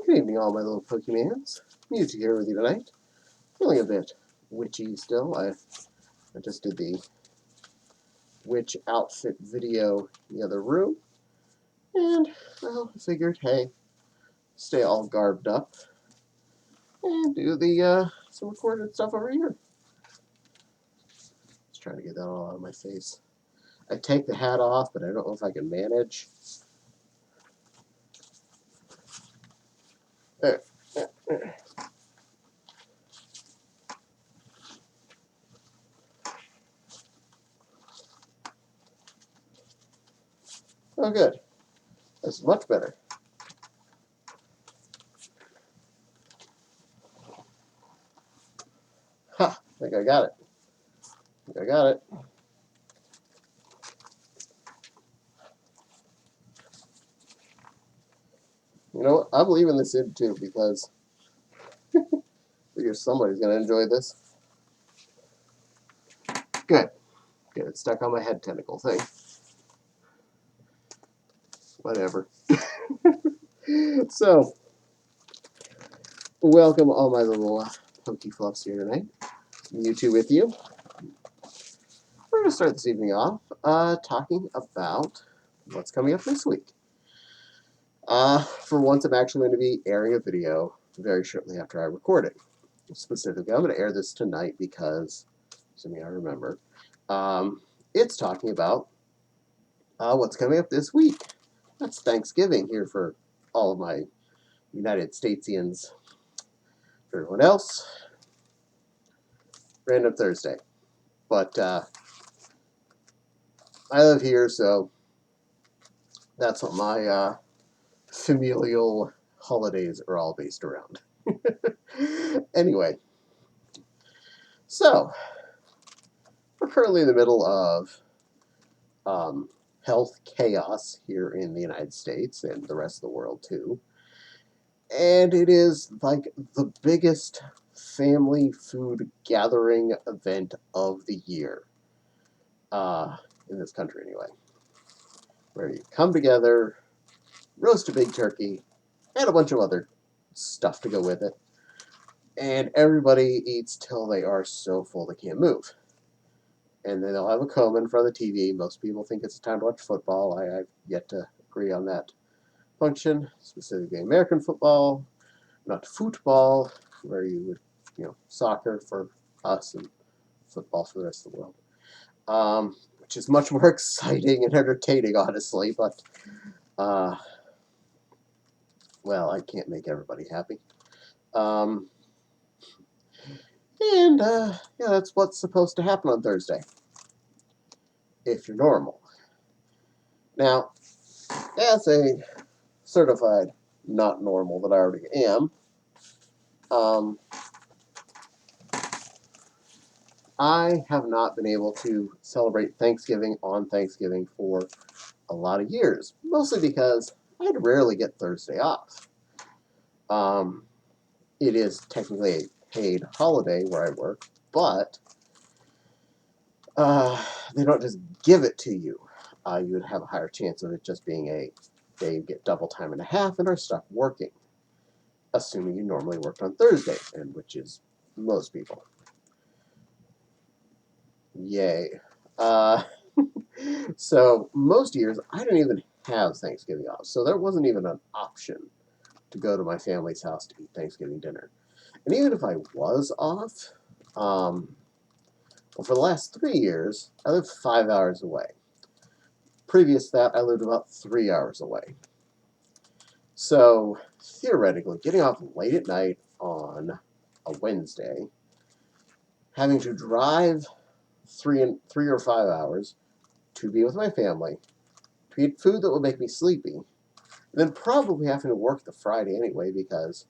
Good evening, all my little Pokemans. Mewtwo here with you tonight. Feeling a bit witchy still. I just did the witch outfit video in the other room. And, well, I figured, hey, stay all garbed up and do the some recorded stuff over here. Just trying to get that all out of my face. I take the hat off, but I don't know if I can manage. There. There. Oh, good. That's much better. Ha! I think I got it. I got it. You know what? I'm leaving this in too because I figure somebody's going to enjoy this. Good. Get it stuck on my head tentacle thing. Whatever. So, welcome all my little Pokefluffs here tonight. Mewtwo with you. We're going to start this evening off talking about what's coming up this week. For once, I'm actually going to be airing a video very shortly after I record it. Specifically, I'm going to air this tonight because, assuming I remember, it's talking about what's coming up this week. That's Thanksgiving here for all of my United Statesians. For everyone else, Random Thursday. But I live here, so that's what my familial holidays are all based around. Anyway, so we're currently in the middle of health chaos here in the United States and the rest of the world too. And it is like the biggest family food gathering event of the year. In this country anyway. Where you come together, roast a big turkey, and a bunch of other stuff to go with it. And everybody eats till they are so full they can't move. And then they'll have a coma in front of the TV. Most people think it's time to watch football. I've yet to agree on that function, specifically American football, not football, where you would, soccer for us and football for the rest of the world. Which is much more exciting and entertaining, honestly, but, well, I can't make everybody happy. Yeah, that's what's supposed to happen on Thursday, if you're normal. Now, as a certified not normal that I already am, I have not been able to celebrate Thanksgiving on Thanksgiving for a lot of years, mostly because I'd rarely get Thursday off. It is technically a paid holiday where I work, but they don't just give it to you. You would have a higher chance of it just being a day you get double time and a half and are stuck working, assuming you normally worked on Thursdays, and which is most people. Yay. So most years, I don't even have Thanksgiving off, so there wasn't even an option to go to my family's house to eat Thanksgiving dinner. And even if I was off, well, for the last 3 years, I lived 5 hours away. Previous to that, I lived about 3 hours away. So, theoretically, getting off late at night on a Wednesday, having to drive 3 or 5 hours to be with my family, to eat food that will make me sleepy, and then probably having to work the Friday anyway, because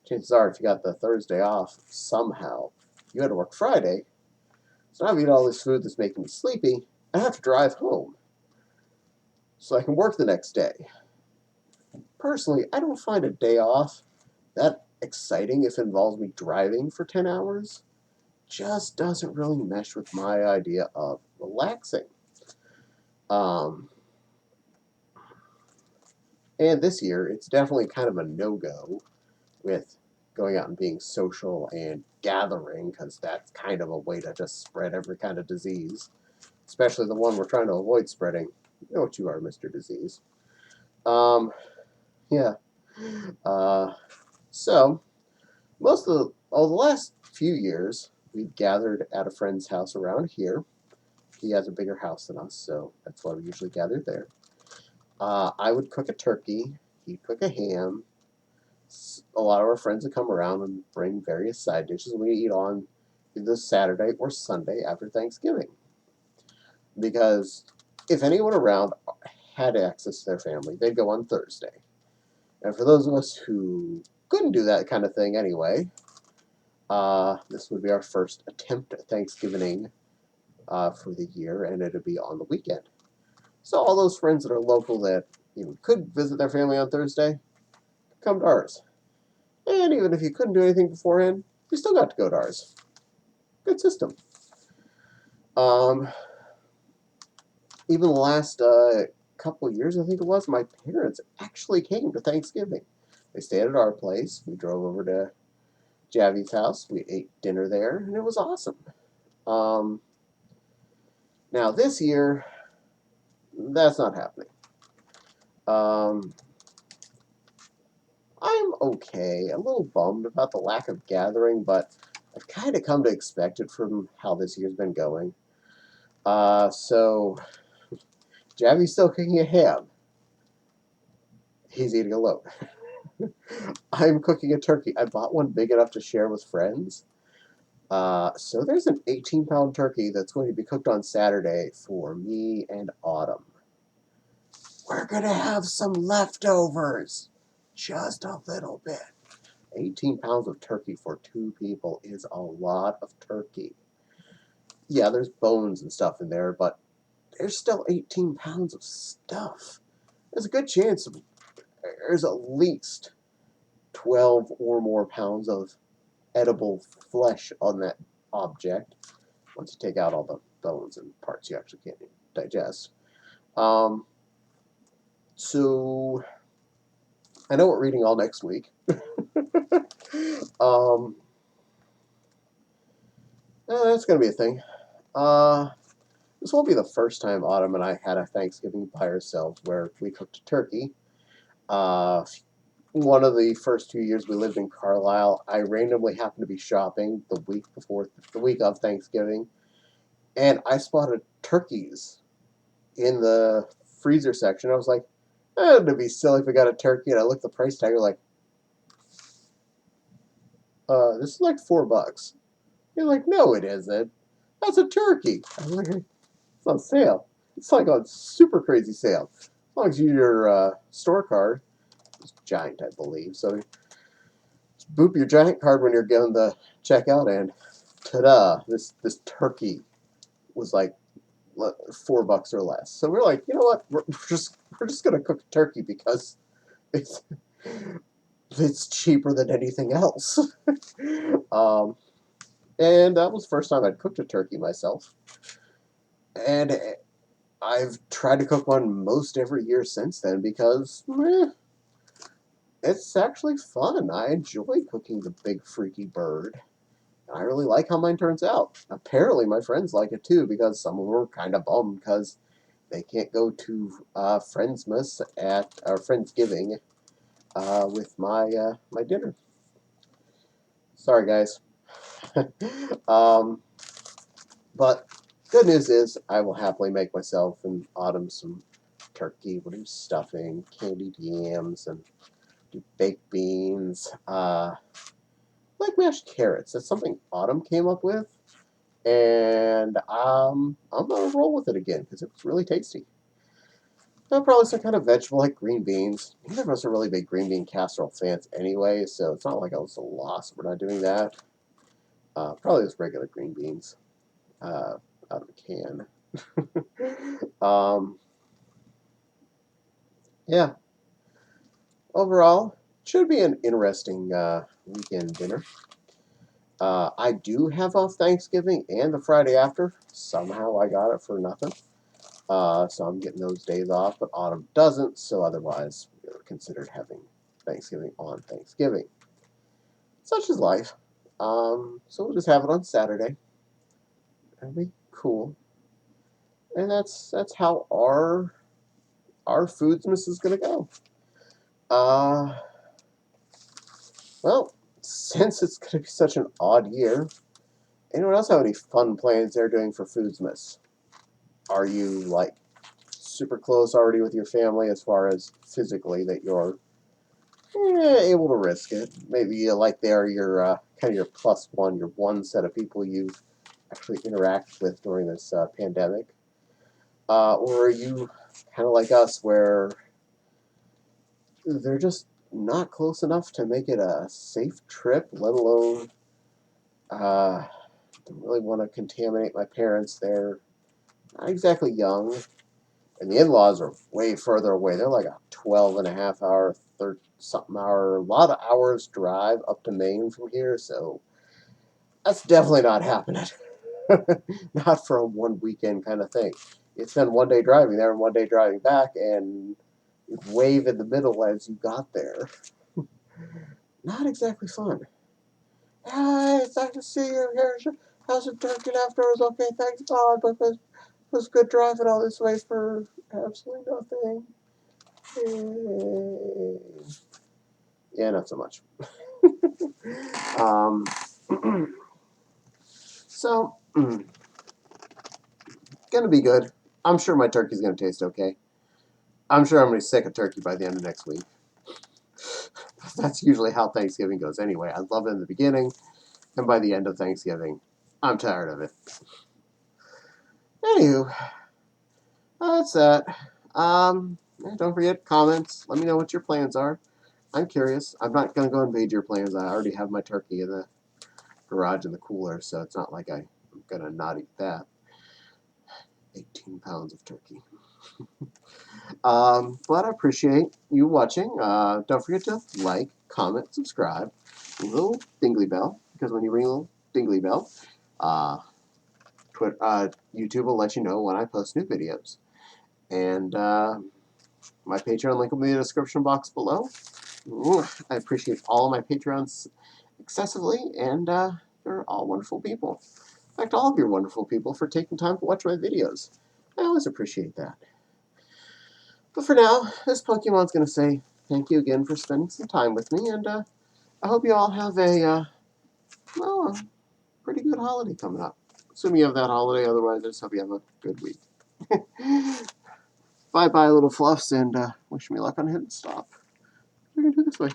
chances are if you got the Thursday off somehow, you had to work Friday. So now I've eaten all this food that's making me sleepy, I have to drive home so I can work the next day. Personally, I don't find a day off that exciting if it involves me driving for 10 hours. Just doesn't really mesh with my idea of relaxing. And this year, it's definitely kind of a no-go with going out and being social and gathering, because that's kind of a way to just spread every kind of disease, especially the one we're trying to avoid spreading. You know what you are, Mr. Disease. Um, yeah. Uh, so, the last few years, we've gathered at a friend's house around here. He has a bigger house than us, so that's why we usually gather there. I would cook a turkey. He'd cook a ham. A lot of our friends would come around and bring various side dishes, and we eat on either Saturday or Sunday after Thanksgiving. Because if anyone around had access to their family, they'd go on Thursday. And for those of us who couldn't do that kind of thing anyway, this would be our first attempt at Thanksgiving for the year, and it'd be on the weekend. So all those friends that are local that could visit their family on Thursday, come to ours. And even if you couldn't do anything beforehand, you still got to go to ours. Good system. Um, Even the last couple of years, I think it was, my parents actually came to Thanksgiving. They stayed at our place. We drove over to Javi's house. We ate dinner there, and it was awesome. Um, Now, this year, that's not happening. Um, I'm okay. A little bummed about the lack of gathering, but I've kind of come to expect it from how this year's been going. So Javi's still cooking a ham. He's eating alone. I'm cooking a turkey. I bought one big enough to share with friends. So there's an 18-pound turkey that's going to be cooked on Saturday for me and Autumn. We're going to have some leftovers. Just a little bit. 18 pounds of turkey for 2 people is a lot of turkey. Yeah, there's bones and stuff in there, but there's still 18 pounds of stuff. There's a good chance there's at least 12 or more pounds of edible flesh on that object. Once you take out all the bones and parts you actually can't digest. So I know we're reading all next week. That's going to be a thing. This won't be the first time Autumn and I had a Thanksgiving by ourselves where we cooked a turkey. Uh, One of the first 2 years we lived in Carlisle, I randomly happened to be shopping the week of Thanksgiving, and I spotted turkeys in the freezer section. I was like, it'd be silly if we got a turkey. And I looked at the price tag, like, this is like $4. You're like, no, it isn't. That's a turkey. I was like, it's on sale. It's like on super crazy sale. As long as you use your store card, it's Giant, I believe. So just boop your Giant card when you're given the checkout, and ta-da! This turkey was like $4 or less. So we're like, you know what? We're just gonna cook a turkey because it's it's cheaper than anything else. um, and that was the first time I'd cooked a turkey myself. And I've tried to cook one most every year since then because it's actually fun. I enjoy cooking the big freaky bird. I really like how mine turns out. Apparently, my friends like it too because some of them are kind of bummed because they can't go to Friendsmas at our Friendsgiving with my dinner. Sorry, guys. um, but good news is I will happily make myself and Autumn some turkey. We'll do stuffing, candied yams, and do baked beans. Like mashed carrots. That's something Autumn came up with, and I'm gonna roll with it again because it was really tasty. Probably some kind of vegetable like green beans. Neither of us are really big green bean casserole fans anyway, so it's not like I was a loss. We're not doing that. Probably just regular green beans out of a can. Yeah. Overall, should be an interesting weekend dinner. I do have off Thanksgiving and the Friday after. Somehow I got it for nothing. So I'm getting those days off, but Autumn doesn't, so otherwise we would considered having Thanksgiving on Thanksgiving. such is life. So we'll just have it on Saturday. That'll be cool. And that's how our Foodsmas is gonna go. Uh, well, since it's gonna be such an odd year, anyone else have any fun plans they're doing for Foodsmas? Are you like super close already with your family as far as physically that you're able to risk it? Maybe like they're your kind of your plus one, your one set of people you actually interact with during this pandemic, or are you kind of like us where they're just not close enough to make it a safe trip, let alone don't really want to contaminate my parents. They're not exactly young, and the in-laws are way further away. They're like a 12 and a half hour, 30 something hour, a lot of hours drive up to Maine from here, so that's definitely not happening. Not for a one weekend kind of thing. You spend one day driving there and one day driving back, and you'd wave in the middle as you got there. Not exactly fun. Hi, it's nice to see you. How's the turkey leftovers? Okay, thanks God, but it was good driving all this way for absolutely nothing. Yeah, not so much. um, so, gonna be good. I'm sure my turkey's gonna taste okay. I'm sure I'm gonna be sick of turkey by the end of next week. That's usually how Thanksgiving goes anyway. I love it in the beginning, and by the end of Thanksgiving, I'm tired of it. Anywho, that's that. Don't forget comments. Let me know what your plans are. I'm curious. I'm not gonna go invade your plans. I already have my turkey in the garage in the cooler, so it's not like I'm gonna not eat that. 18 pounds of turkey. But I appreciate you watching. Don't forget to like, comment, subscribe, little dingly bell, because when you ring a little dingly bell, uh, YouTube will let you know when I post new videos. And my Patreon link will be in the description box below. I appreciate all of my Patreons excessively, and they're all wonderful people. In fact, all of you are wonderful people for taking time to watch my videos. I always appreciate that. But for now, this Pokemon's going to say thank you again for spending some time with me, and I hope you all have a pretty good holiday coming up. Assuming you have that holiday, otherwise I just hope you have a good week. Bye-bye, little fluffs, and wish me luck on hitting stop. We're going to do it this way.